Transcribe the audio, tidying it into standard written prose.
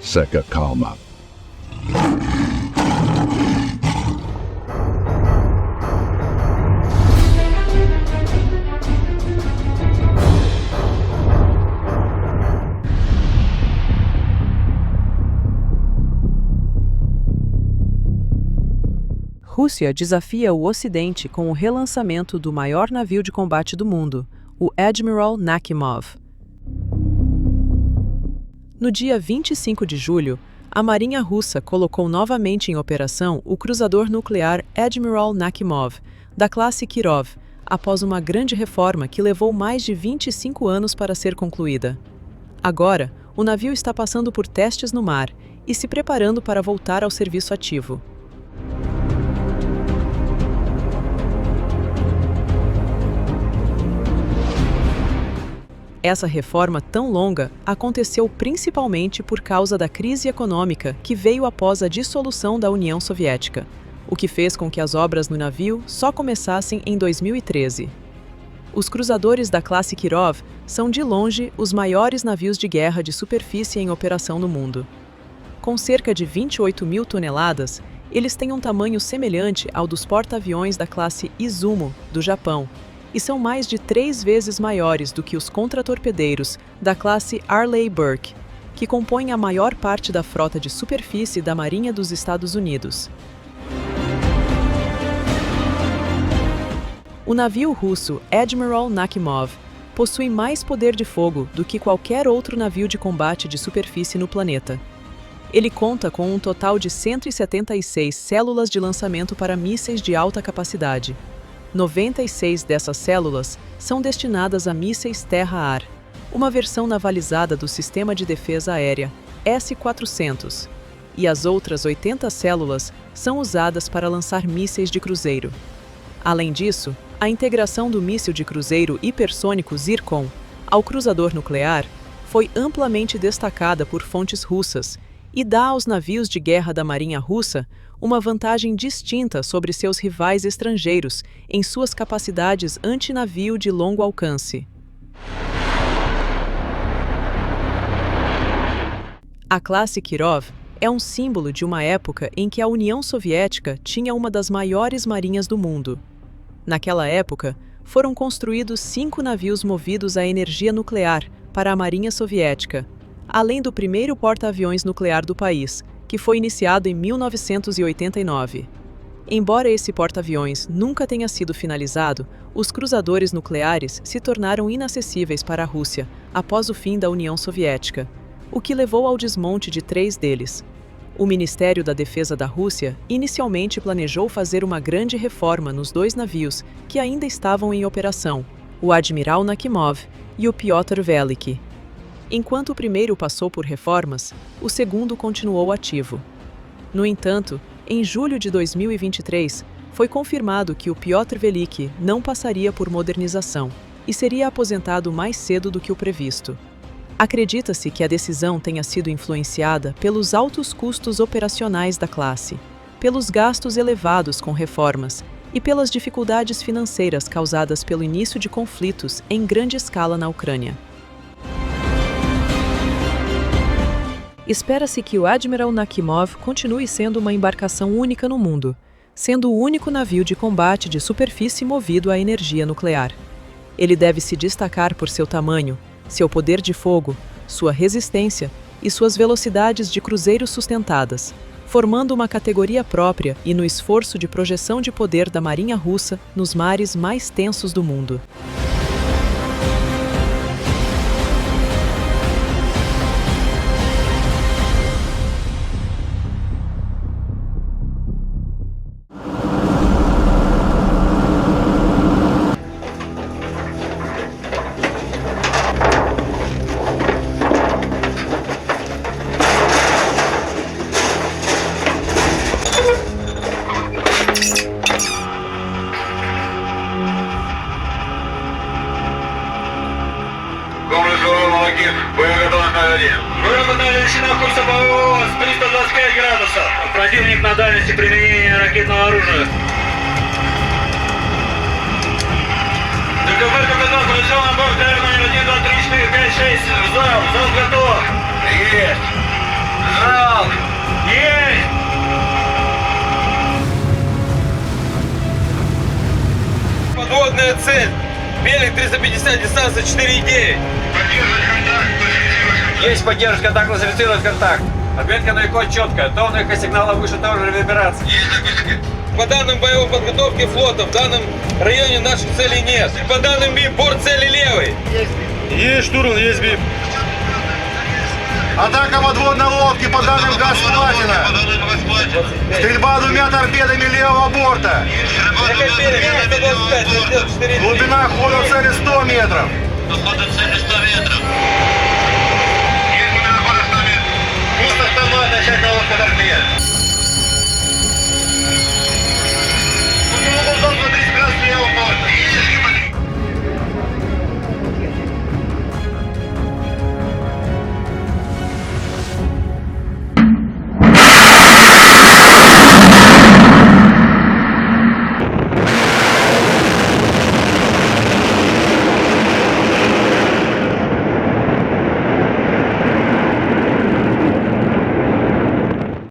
Seca calma. Rússia desafia o Ocidente com o relançamento do maior navio de combate do mundo, o Admiral Nakhimov. No dia 25 de julho, a Marinha Russa colocou novamente em operação o cruzador nuclear Admiral Nakhimov, da classe Kirov, após uma grande reforma que levou mais de 25 anos para ser concluída. Agora, o navio está passando por testes no mar e se preparando para voltar ao serviço ativo. Essa reforma tão longa aconteceu principalmente por causa da crise econômica que veio após a dissolução da União Soviética, o que fez com que as obras no navio só começassem em 2013. Os cruzadores da classe Kirov são de longe os maiores navios de guerra de superfície em operação no mundo. Com cerca de 28 mil toneladas, eles têm um tamanho semelhante ao dos porta-aviões da classe Izumo, do Japão, e são mais de 3 vezes maiores do que os contratorpedeiros da classe Arleigh Burke, que compõem a maior parte da frota de superfície da Marinha dos Estados Unidos. O navio russo Admiral Nakhimov possui mais poder de fogo do que qualquer outro navio de combate de superfície no planeta. Ele conta com um total de 176 células de lançamento para mísseis de alta capacidade. 96 dessas células são destinadas a mísseis terra-ar, uma versão navalizada do Sistema de Defesa Aérea S-400, e as outras 80 células são usadas para lançar mísseis de cruzeiro. Além disso, a integração do míssil de cruzeiro hipersônico Zircon ao cruzador nuclear foi amplamente destacada por fontes russas e dá aos navios de guerra da Marinha Russa uma vantagem distinta sobre seus rivais estrangeiros em suas capacidades antinavio de longo alcance. A classe Kirov é um símbolo de uma época em que a União Soviética tinha uma das maiores marinhas do mundo. Naquela época, foram construídos 5 navios movidos à energia nuclear para a Marinha Soviética, além do primeiro porta-aviões nuclear do país, que foi iniciado em 1989. Embora esse porta-aviões nunca tenha sido finalizado, os cruzadores nucleares se tornaram inacessíveis para a Rússia após o fim da União Soviética, o que levou ao desmonte de 3 deles. O Ministério da Defesa da Rússia inicialmente planejou fazer uma grande reforma nos 2 navios que ainda estavam em operação, o Admiral Nakhimov e o Pyotr Veliky. Enquanto o primeiro passou por reformas, o segundo continuou ativo. No entanto, em julho de 2023, foi confirmado que o Pyotr Veliky não passaria por modernização e seria aposentado mais cedo do que o previsto. Acredita-se que a decisão tenha sido influenciada pelos altos custos operacionais da classe, pelos gastos elevados com reformas e pelas dificuldades financeiras causadas pelo início de conflitos em grande escala na Ucrânia. Espera-se que o Admiral Nakhimov continue sendo uma embarcação única no mundo, sendo o único navio de combate de superfície movido à energia nuclear. Ele deve se destacar por seu tamanho, seu poder de fogo, sua resistência e suas velocidades de cruzeiro sustentadas, formando uma categoria própria e no esforço de projeção de poder da Marinha Russa nos mares mais tensos do mundo. Величина курса ПВО 325 градусов. Противник на дальности применения ракетного оружия. ДКБ капитан полетел на борт номер 1, 2, 3, 4, 5, 6. Зал готов. Есть. Видная цель. Берег 350, дистанция 4,9. Есть поддержка контакта, зафиксировать контакт. Отметка на ИКО четкая. Тон эхосигнала выше того же вибрации. По данным боевой подготовки флота, в данном районе наших целей нет. По данным БИП, борт цели левый. Есть штурман, есть БИП. Атака подводной лодки по данным Газплатина. Стрельба двумя торпедами левого борта. Берег 125, Глубина хода цели 100 метров. Пусто, начать на лодку торпед.